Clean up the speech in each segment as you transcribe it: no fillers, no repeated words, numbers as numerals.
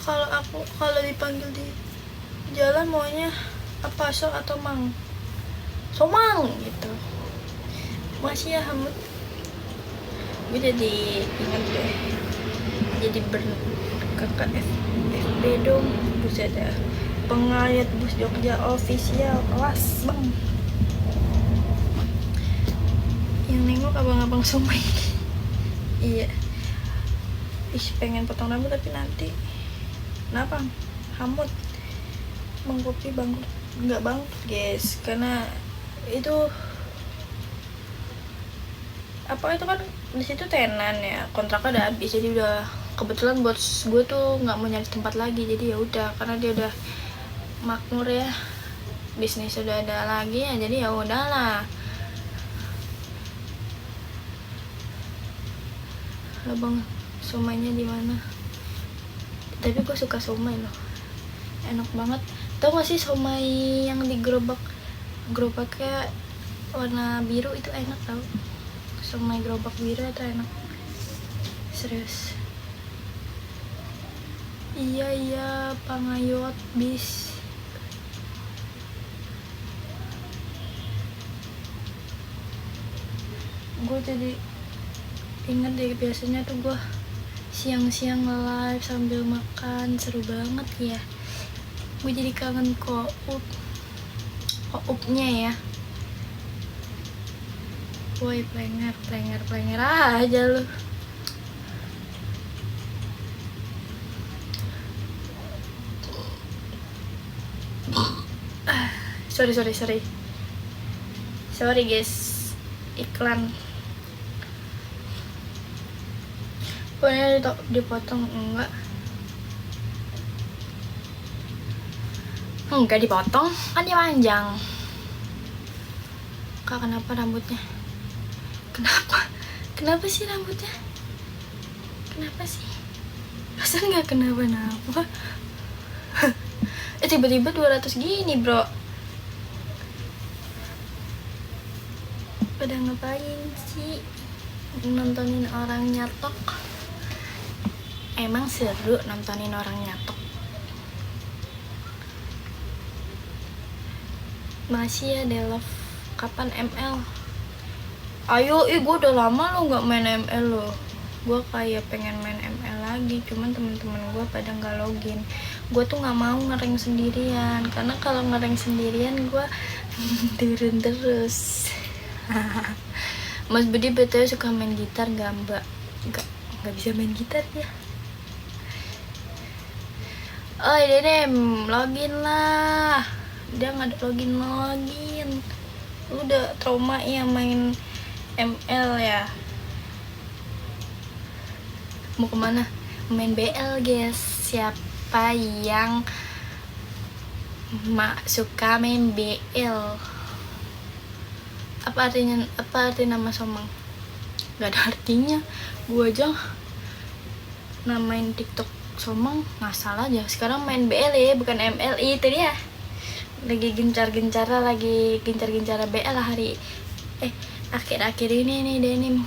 kalau dipanggil di jalan maunya apa, sok atau mang, somang gitu. Masih ya Hamut, gue jadi ingat deh, jadi kakak FB dong. Buset ya, pengayat bus Jogja official kelas bang. Yang nengok abang-abang somai. Iya, pengen potong rambut tapi nanti. Kenapa Hamut? Bang Kopi bangkrut? Enggak bangkrut guys, karena itu apa, itu kan di situ tenan ya, kontraknya udah habis, jadi udah kebetulan bos gue tuh nggak mau nyari tempat lagi, jadi ya udah, karena dia udah makmur ya, bisnis udah ada lagi ya, jadi ya udahlah. Abang somainya di mana? Tapi gue suka somai loh, enak banget. Tau gak sih somai yang di gerobaknya warna biru itu enak tau. Somai gerobak biru itu enak, serius. Iya pangayot bis. Gue jadi inget deh, biasanya tuh gue siang-siang live sambil makan, seru banget ya. Gue jadi kangen koupnya ya. Woi plenger aja lu. Sorry guys, iklan. Pokoknya dipotong enggak dipotong, kan dia panjang. Kak, kenapa rambutnya? Kenapa sih rambutnya? Kenapa sih? Masa nggak kenapa-napa? Tiba-tiba 200 gini bro. Pada ngapain sih? Nontonin orang nyatok. Emang seru nontonin orang nyatok? Masih ya Delove, kapan ML? Ayo, gue udah lama lo nggak main ML lo. Gue kayak pengen main ML lagi, cuman temen-temen gue pada nggak login. Gue tuh nggak mau ngereng sendirian, karena kalau ngereng sendirian gue turun terus. Mas Budi betul suka main gitar gak mbak? Nggak bisa main gitar ya. Oh Dedem, login lah. Dia nggak ada login. Lu udah trauma ya main ML ya. Mau kemana? Main BL guys. Siapa yang suka main BL? Apa arti nama Somang? Gak ada artinya. Gue aja namain TikTok Somang ngasal aja. Sekarang main BL ya, bukan ML. Itu dia. Lagi gencar-gencara BL hari akhir-akhir ini nih denim.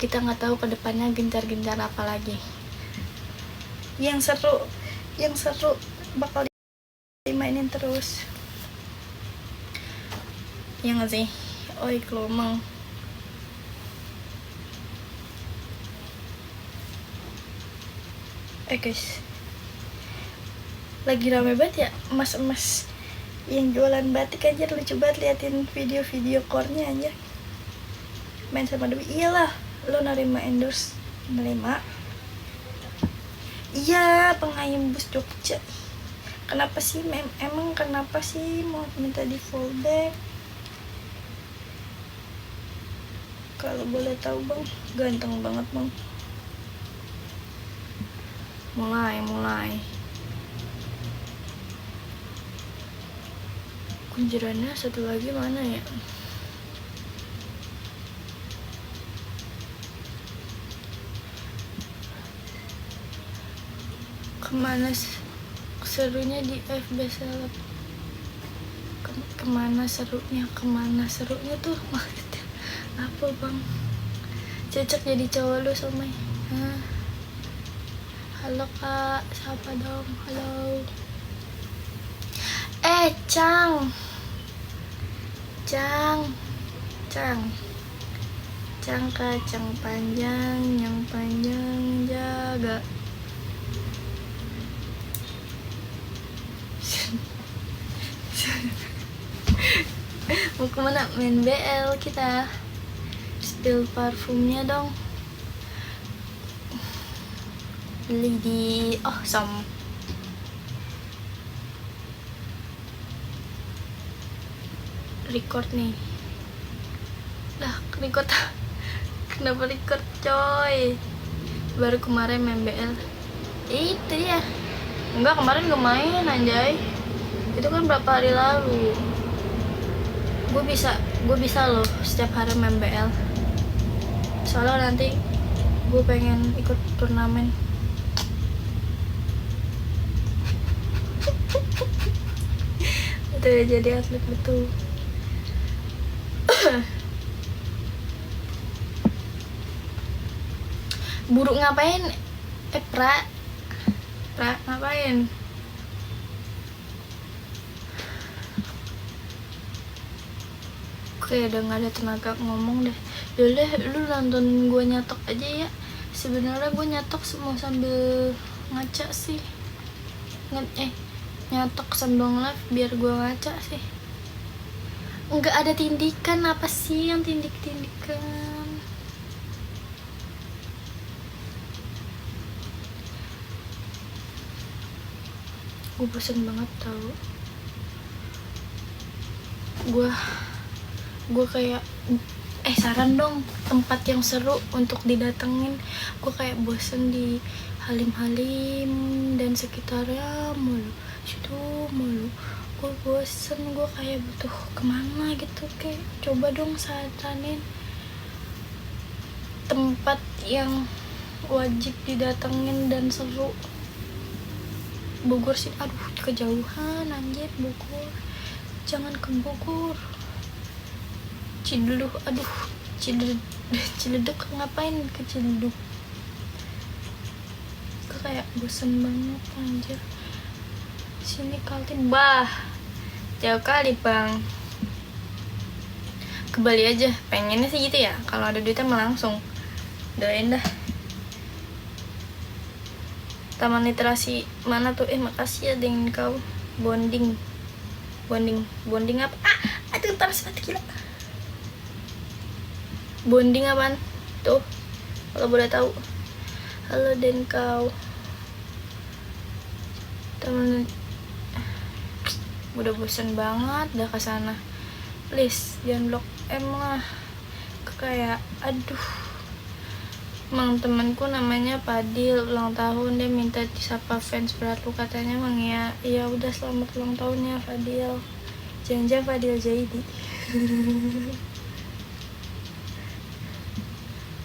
Kita nggak tahu kedepannya gencar-gencar apa lagi. Yang seru bakal dimainin terus. Yang nggak sih? Oi kelomang. Guys, lagi rame banget ya emas-emas yang jualan batik aja, lucu banget liatin video-video core-nya aja. Main sama Dewi, iyalah, lo nerima endorse, nerima. Iya, pengayom bus Jogja. Kenapa sih emang kenapa sih mau minta di fallback? Kalau boleh tahu bang, ganteng banget bang. Mulai kunjirannya satu lagi mana ya? Kemana serunya di FB Seleb? Kemana serunya tuh maksudnya apa bang? Cocok jadi cowok lu Somai? Halo kak, siapa dong? Halo. Cang kacang panjang, yang panjang jaga. Mau kemana? Main BL kita. Spill parfumnya dong. Beli di Awesome. Record nih. Dah record. Kenapa record coy? Baru kemarin main BL. Itu ya. Enggak, kemarin gak main anjay. Itu kan berapa hari lalu. Gue bisa loh setiap hari main BL. Soalnya nanti gue pengen ikut turnamen. Itu jadi atlet betul. Buruk ngapain? Pra ngapain? Oke, udah gak ada tenaga ngomong deh. Yaudah, lu nonton gue nyatok aja ya. Sebenarnya gue nyatok mau sambil ngaca sih. Nyatok sambil nge-live biar gue ngaca sih. Enggak ada tindikan, apa sih yang tindikan? Gue bosan banget tau. Gue kayak saran dong tempat yang seru untuk didatengin. Gue kayak bosen di Halim-Halim dan sekitarnya mulu, situ mulu. Gue bosen, gue kayak butuh kemana gitu. Kayak coba dong saranin tempat yang wajib didatengin dan seru. Bogor sih, aduh kejauhan anjir. Bogor, jangan ke Bogor. Ciledug, aduh Ciledug ngapain ke Ciledug? Gue kayak bosen banget anjir. Sini Kaltim, bah jauh kali bang. Ke Bali aja, pengennya sih gitu ya. Kalau ada duitnya mah langsung. Doain dah. Taman literasi mana tuh? Makasih ya dengan kau. Bonding apa? Aduh ntar sepatu gila. Bonding apaan? Tuh, kalau boleh tahu. Halo dan kau. Temen, udah bosen banget dah kesana. Please jangan blok lah. Kayak aduh. Emang temanku namanya Fadil, ulang tahun, dia minta disapa fans berat lu katanya. Emang ya udah selamat ulang tahunnya Fadil. Jangan Fadil Zaidi.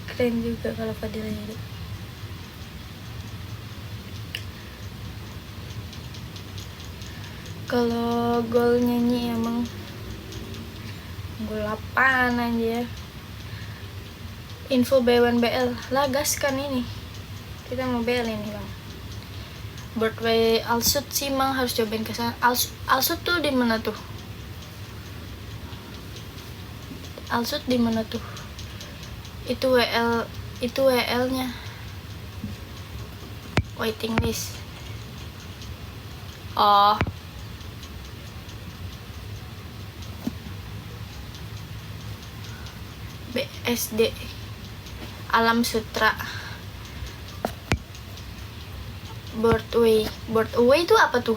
Keren juga kalau Fadil Zaidi. Kalau gol nyanyi emang gol 8 aja. Info B1 BL lah, gas kan ini. Kita mau BL ini bang. Broadway Alsut sih mang, harus cobain kesana. Alsut tuh di mana tuh? Alsut di mana tuh? Itu WL nya. Waiting list. Oh. BSD Alam Sutra. Broadway itu apa tuh?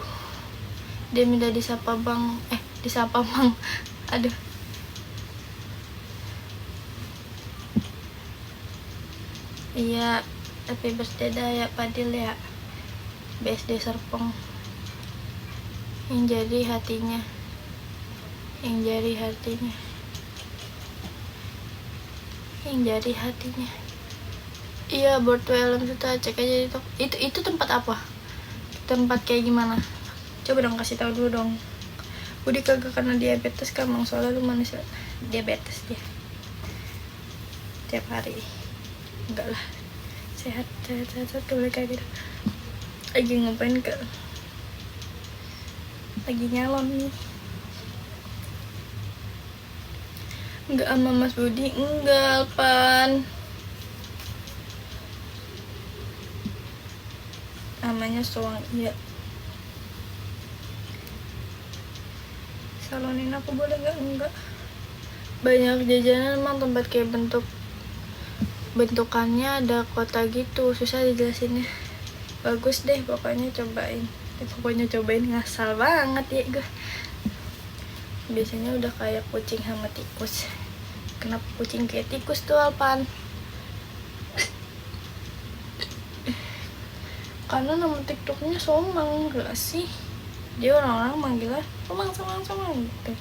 Dia minta disapa bang. Disapa bang. Aduh. Iya, happy birthday dah ya Fadil ya. BSD Serpong. Yang jadi hatinya. Iya, Broadway Alam Sutra, cek aja itu tempat apa? Tempat kayak gimana? Coba dong kasih tahu dulu dong. Udah kagak kena diabetes kan bang, soalnya lu manis diabetes dia. Tiap hari. Enggak lah. Sehat boleh kayak gitu. Lagi ngapain Kak? Lagi nyalon nih. Enggak sama Mas Budi, enggak Pan. Namanya Soang, iya. Salonin aku boleh nggak? Enggak. Banyak jajanan emang, tempat kayak bentukannya ada kota gitu, susah dijelasinnya. Bagus deh pokoknya, cobain. Cobain, ngasal banget ya gue. Biasanya udah kayak kucing sama tikus. Kenapa kucing kayak tikus tuh Alpan? Karena nama TikToknya Somang, gak sih? Dia orang-orang manggilnya Somang gitu.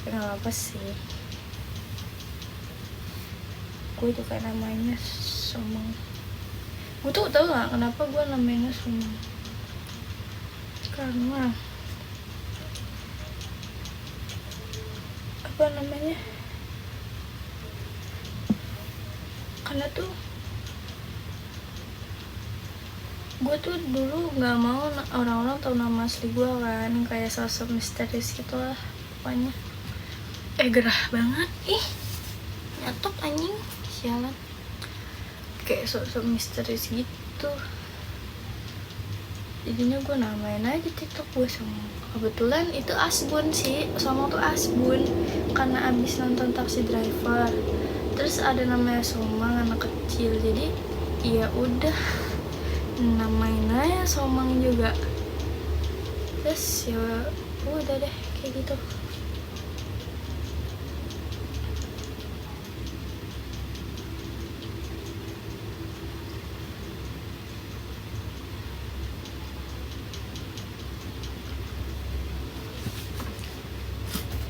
Ya gak apa sih. Gue juga namanya Somang. Gue tuh tau gak kenapa gue namanya Somang? Karena apa namanya? Karena tuh gue tuh dulu nggak mau orang-orang tahu nama asli gue kan, kayak sosok misterius gitu lah pokoknya. Gerah banget, nyatok anjing, sialan. Kayak sosok misterius gitu, jadinya gue namain aja TikTok gue Somang. Kebetulan itu Asbun sih, Somang tuh Asbun karena abis nonton Taxi Driver, terus ada namanya Somang anak kecil, jadi ya udah namain aja Somang juga. Terus ya udah deh kayak gitu.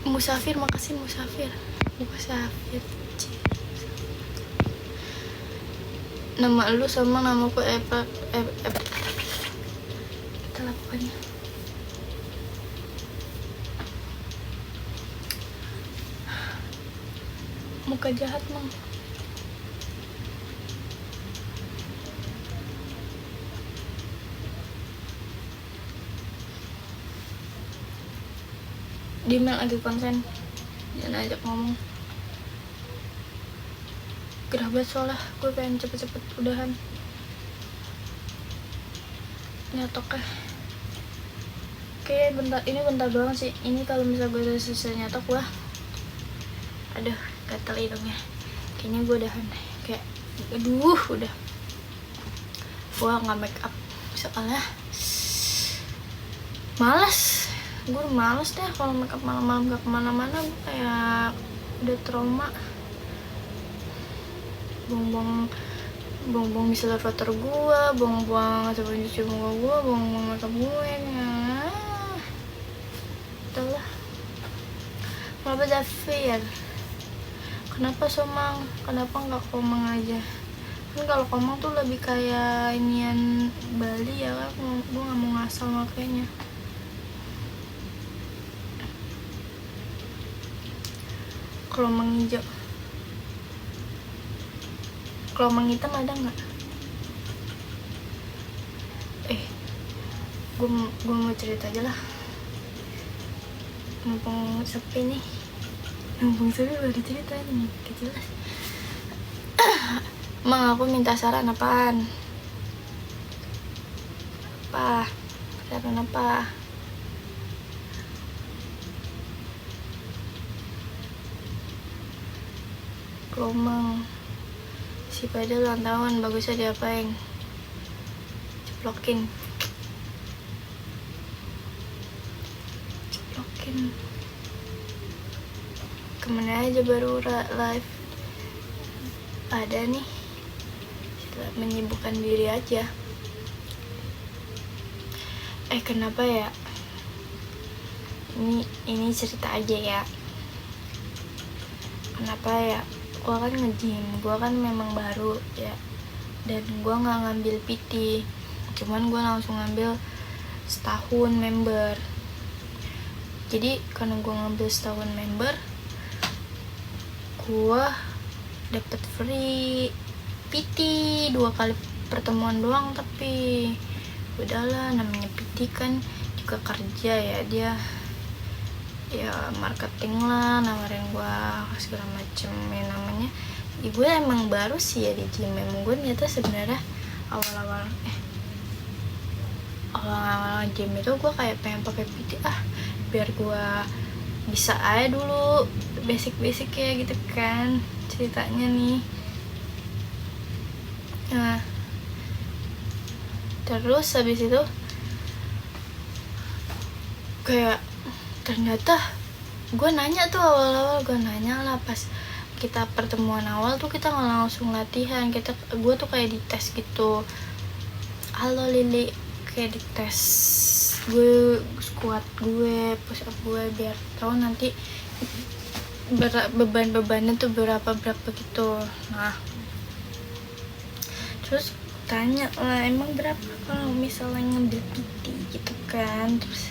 Musafir, makasih Musafir. Nama lu sama namaku kita lakukannya. Muka jahat mang. Di mail lagi konsen, jangan ajak ngomong. Gerah banget soalnya, gue pengen cepet-cepet udahan. Nyatok Oke, bentar doang sih. Ini kalau misal gue udah selesai nyatok gue, aduh gatel hidungnya. Kayaknya gue udahan. Kayak udah. Gue nggak make up soalnya malas. Gue males deh kalau make up malam-malam gak kemana-mana. Gue kayak udah trauma. Buang-buang misalnya foto gue, buang-buang sabun cuci muka gue, buang-buang makeup gue. Itulah. Kenapa Zafir? Kenapa Somang? Kenapa nggak Komang aja? Kan kalau Komang tuh lebih kayak inian Bali ya kan. Gue nggak mau ngasal makanya. Kalau Mang hijau, kalau Mang hitam ada nggak? Gue mau cerita aja lah. Mumpung sepi nih. Mumpung sepi baru cerita nih, jelas. Mang, aku minta saran apaan? Saran apa? Mang, si pada ulang tahun, bagusnya diapain? Ceplokin. Kemana aja baru live? Ada nih, menyibukkan diri aja. Kenapa ya? Ini cerita aja ya. Kenapa ya? Gua kan nge-gym, gua kan memang baru ya, dan gua nggak ngambil PT, cuman gua langsung ngambil setahun member. Jadi karena gua ngambil setahun member, gua dapet free PT 2 kali pertemuan doang, tapi udahlah, namanya PT kan juga kerja ya, dia ya marketing lah, nawarin gue segala macem ya namanya. Gue emang baru sih ya di gym, emang gue nyata sebenarnya awal-awal gym itu gue kayak pengen pakai PT biar gue bisa aja dulu basic ya gitu kan ceritanya nih. Nah terus habis itu kayak ternyata gue nanya tuh awal-awal, gue nanya lah pas kita pertemuan awal tuh kita nggak langsung latihan, gue tuh kayak dites gitu, halo Lili, kayak dites gue squat gue, push up gue, biar tahu nanti beban-bebannya tuh berapa gitu. Nah terus tanya lah emang berapa kalau misalnya ngambil PT gitu kan. Terus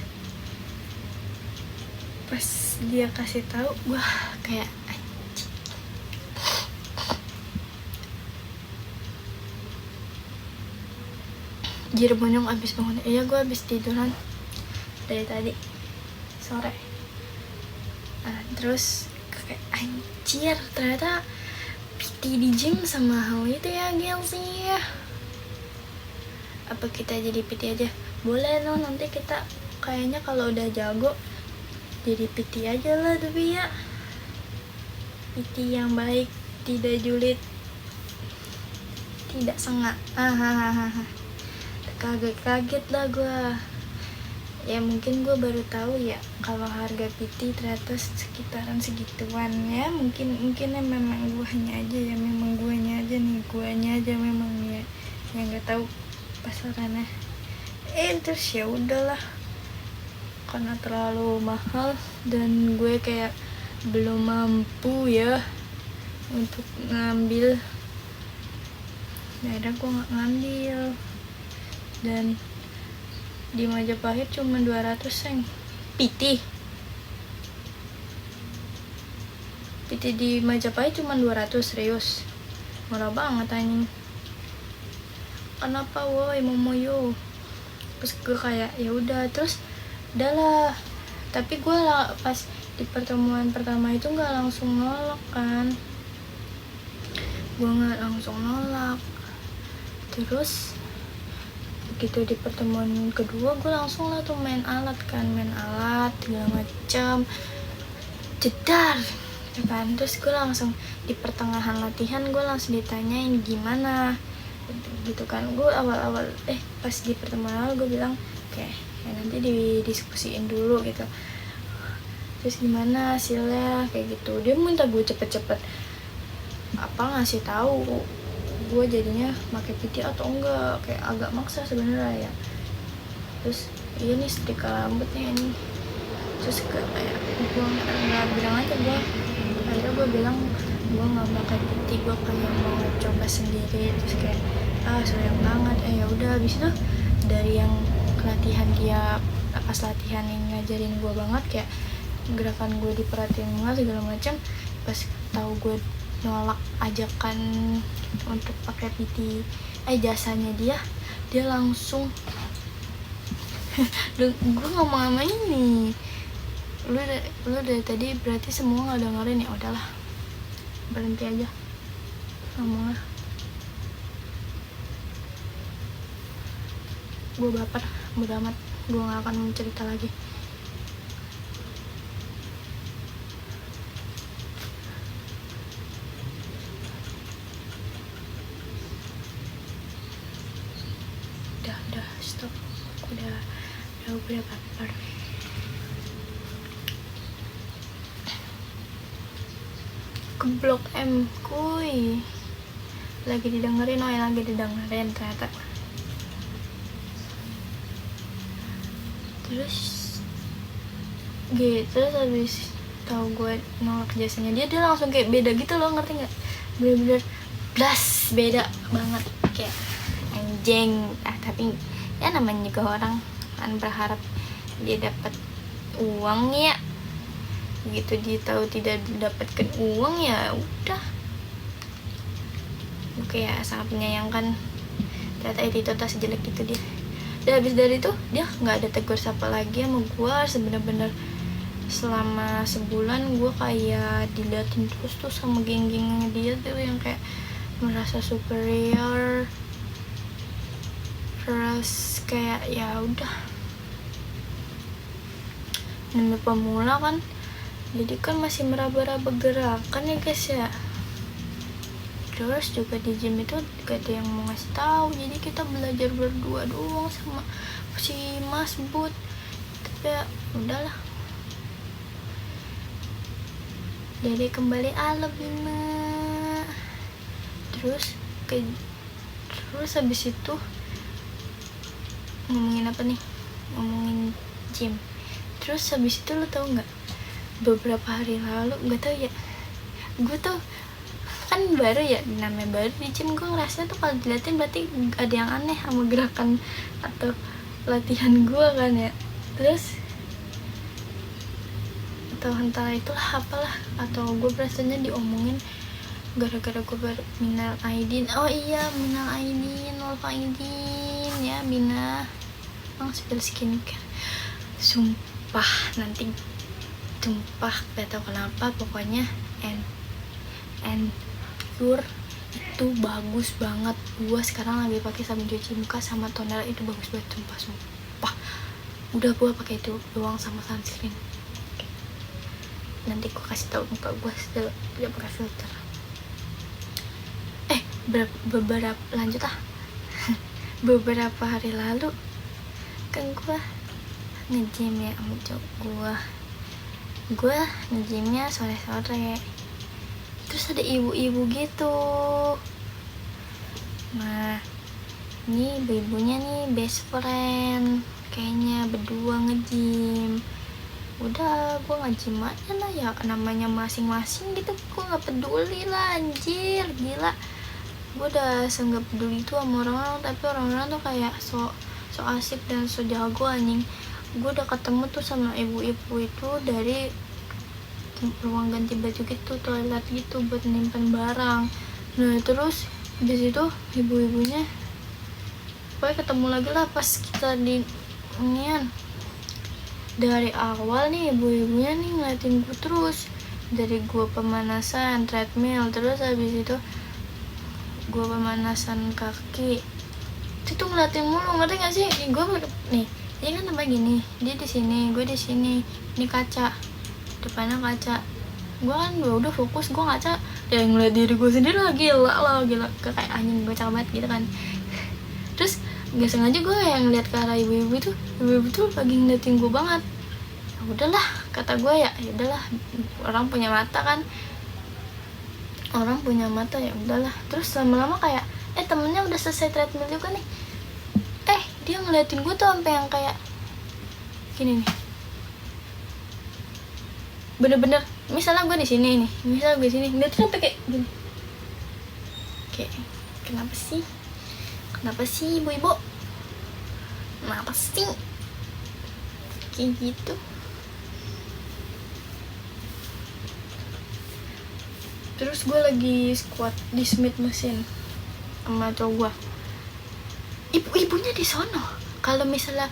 pas dia kasih tahu, wah kayak anjing. Jir bonyong abis bangun. Iya gue abis tiduran dari tadi sore. Nah terus kayak anjir, ternyata PT di gym sama hal itu ya gengsi ya. Apa kita jadi PT aja? Boleh loh, nanti kita kayaknya kalau udah jago jadi PT aja lah, tapi ya PT yang baik, tidak julid, tidak sengak. Kaget lah gue. Ya mungkin gue baru tahu ya kalau harga PT ternyata sekitaran segituan ya. Mungkin ya memang guanya aja ya, memang guanya aja memang ya yang nggak tahu pasarannya. Terus ya udahlah, karena terlalu mahal dan gue kayak belum mampu ya untuk ngambil. Akhirnya gue nggak ngambil. Dan di Majapahit cuma 200 seng PT di Majapahit cuma 200, serius murah banget anjing. Kenapa woi momoyo? Terus gue kayak ya udah, terus udahlah. Tapi gue pas di pertemuan pertama itu nggak langsung nolak kan, gue nggak langsung nolak. Terus begitu di pertemuan kedua gue langsung lah tuh main alat segala macam, jedar ya kan. Terus gue langsung di pertengahan latihan gue langsung ditanyain gimana gitu kan. Gue awal-awal pas di pertemuan awal gue bilang kayak ya nanti didiskusiin dulu gitu, terus gimana hasilnya kayak gitu. Dia minta gue cepet-cepet ngasih tahu gue jadinya pakai PT atau enggak, kayak agak maksa sebenarnya ya. Terus iya nih setrika rambutnya ini, terus kayak gue nggak bilang aja, akhirnya gue bilang gue nggak pakai PT, gue kayak mau coba sendiri. Terus kayak sayang banget. Ya udah, habis itu dari yang latihan dia pas latihan yang ngajarin gue banget, kayak gerakan gue diperhatiin banget segala macam. Pas tahu gue nolak ajakan untuk pakai PT jasanya dia langsung gue ngomong sama ini, lu dari tadi berarti semua nggak dengerin ya, udahlah berhenti aja ngomongnya. Gue baper, bodo amat, gue nggak akan mencerita lagi. Udah stop, udah baper. Ke Blok M kuy, lagi didengerin ternyata. Terus habis tahu gue nolak jasanya dia langsung kayak beda gitu loh, ngerti nggak? Bener-bener blas, beda banget, kayak anjing. Tapi ya namanya juga orang kan berharap dia dapat uang ya, begitu dia tahu tidak dapatkan uang ya udah. Oke ya, sangat menyayangkan ternyata itu tas sejelek itu dia. Dan habis dari itu dia nggak ada tegur sapa lagi sama gue. Sebener-bener selama sebulan gue kayak diliatin terus tuh sama geng-gengnya dia tuh yang kayak merasa superior. Terus kayak ya udah, namanya pemula kan, jadi kan masih meraba-raba gerakan ya guys ya. Terus juga di gym itu gak ada yang mau ngasih tahu, jadi kita belajar berdua doang sama si Mas Bud. Tapi ya udahlah, jadi kembali alam Bima. Terus habis itu ngomongin apa nih, ngomongin gym. Terus habis itu lo tau nggak, beberapa hari lalu, nggak tau ya, gue tuh kan baru ya, namanya baru di gym, gue ngerasa tuh kalau diliatin berarti ada yang aneh sama gerakan atau latihan gue kan ya. Terus atau entah itulah apalah, atau gue rasanya diomongin gara-gara gue baru minal aidin. Oh iya, minal aidin wal faidin ya Bina, bang spill skincare. Sumpah nanti, sumpah gak tau kenapa pokoknya and pure itu bagus banget. Gue sekarang lagi pakai sabun cuci muka sama toner, itu bagus banget sumpah. Udah gue pakai itu doang sama sunscreen. Nanti gue kasih tau muka gue setelah dia pakai filter. Beberapa lanjut ah. Beberapa hari lalu kan gue nge-gym ya sama cowok gue nge-gymnya sore-sore. Terus ada ibu-ibu gitu. Nah ini ibu-ibunya nih best friend, kayaknya berdua nge-gym. Udah gue nge-gym aja lah ya, namanya masing-masing gitu. Gue gak peduli lah anjir, gila. Gue udah seenggak peduli itu sama orang-orang, tapi orang-orang tuh kayak so asik dan so jago anjing. Gue udah ketemu tuh sama ibu-ibu itu dari ruang ganti baju gitu, toilet gitu buat nyimpen barang. Nah terus di situ ibu-ibunya pokoknya ketemu lagi lah pas kita di inian. Dari awal nih ibu-ibunya nih ngeliatin gue terus, dari gue pemanasan treadmill, terus habis itu gue pemanasan kaki, itu tuh ngeliatin mulu, ngerti gak sih? Gue nih, ini kan tempat gini, dia di sini, gue di sini, ini kaca, depannya kaca. Gue kan udah fokus, gue ngaca, dia ngeliat diri gue sendiri lah, gila, kayak anjing gue cakep banget gitu kan. Terus nggak sengaja gue yang ngeliat ke arah ibu-ibu tuh lagi ngeliatin gue banget. Ya udahlah, kata gue ya udahlah, orang punya mata kan, ya udahlah. Terus lama-lama kayak temennya udah selesai treadmill juga nih, dia ngeliatin gue tuh sampai yang kayak gini nih, bener-bener misalnya gue di sini nih, ngeliatin sampai kayak gini, kayak kenapa sih ibu-ibu, kenapa sih kayak gitu. Terus gue lagi squat di Smith Machine sama cowok gue, ibu-ibunya di sono. Kalau misalnya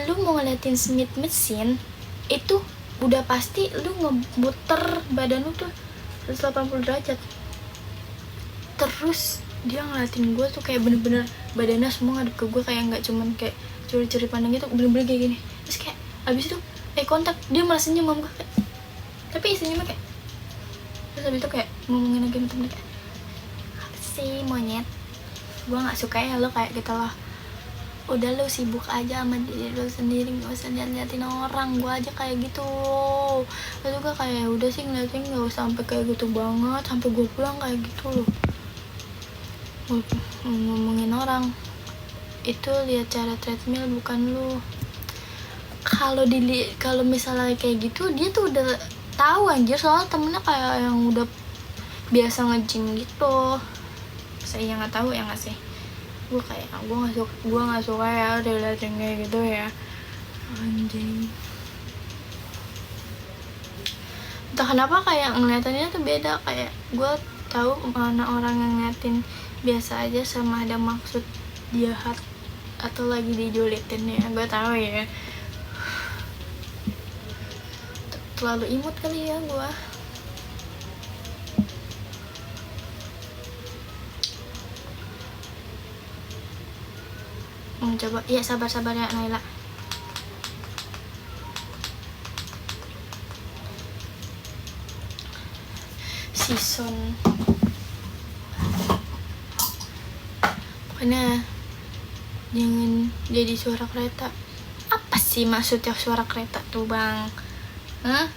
lu mau ngeliatin Smith Machine itu udah pasti lu ngebuter badan lu tuh 180 derajat. Terus dia ngeliatin gue tuh kayak bener-bener badannya semua ngadep ke gue, kayak nggak cuman kayak curi-curi pandang gitu, bener-bener kayak gini. Terus kayak abis itu kontak, dia malah senyum sama gue, tapi senyumnya kayak. Terus abis itu kayak ngomongin lagi sama temen, kayak apa sih monyet, gue nggak suka ya lo kayak gitu loh. Udah lo sibuk aja sama diri lo sendiri, nggak usah liatin orang. Gue aja kayak gitu. Lo juga kayak udah sih ngeliatin, nggak usah sampai kayak gitu banget, sampai gue pulang kayak gitu loh. Ngomongin orang itu lihat cara treadmill bukan lu. Kalau misalnya kayak gitu, dia tuh udah tahu anjir, soalnya temennya kayak yang udah biasa nge-gym gitu. Saya nggak tahu ya nggak sih, gue kayak gue nggak suka ya udah liatin kayak gitu ya anjing. Entah kenapa kayak ngeliatinnya tuh beda, kayak gue tahu mana orang yang ngeliatin biasa aja sama ada maksud jahat atau lagi dijulitin ya, gue tahu ya. Terlalu imut kali ya gue. Coba ya, sabar ya Naila. Season pokoknya jangan jadi suara kereta. Apa sih maksudnya suara kereta tuh bang? Hah?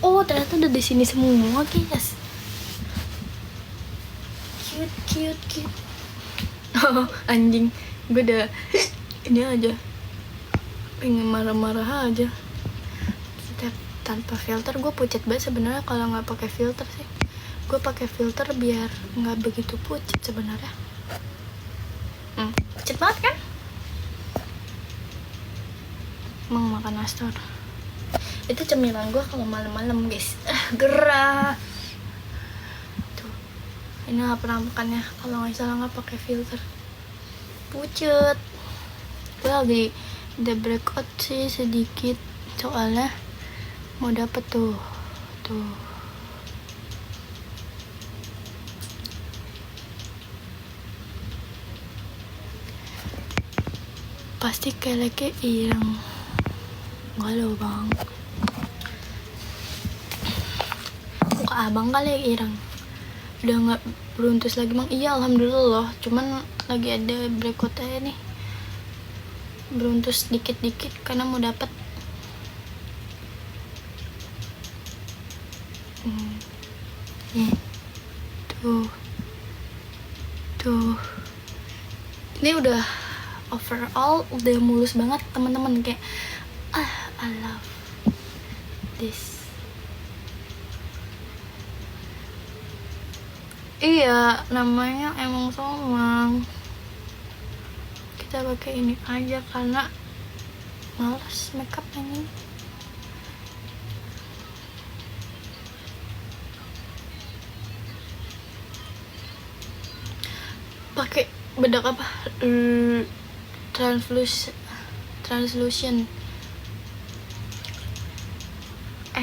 Oh ternyata udah di sini semua guys. Cute. Oh anjing, gue udah ini aja pengen marah-marah aja. Setiap tanpa filter gue pucat banget sebenarnya. Kalau nggak pakai filter sih, gue pakai filter biar nggak begitu pucat sebenarnya. Pucat banget kan? Emang makan nastar itu cemilan gue kalau malam-malam guys. Gerah tuh, ini nggak pernah makannya kalau nggak salah nggak pakai filter, pucet. Gue lagi ada breakout sih sedikit soalnya mau dapet tuh pasti keleknya ireng. Galau bang, muka abang kali ya ireng. Udah nggak beruntus lagi bang. Iya alhamdulillah, cuman lagi ada breakout aja nih, beruntus dikit-dikit karena mau dapet. Tuh ini udah overall udah mulus banget teman-teman. Kayak I love this. Iya namanya emang somang. Kita pakai ini aja karena males makeup ini. Pakai bedak apa? Translution.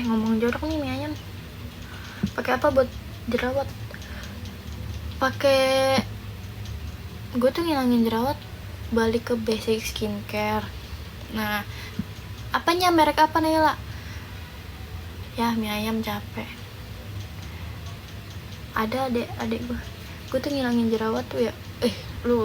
Ngomong jorok nih mie ayam. Pakai apa buat jerawat? Pakai, gue tuh ngilangin jerawat balik ke basic skincare. Nah, apanya, merek apa Naila? Ya mie ayam capek. Ada adik gue tuh ngilangin jerawat tuh ya. Lu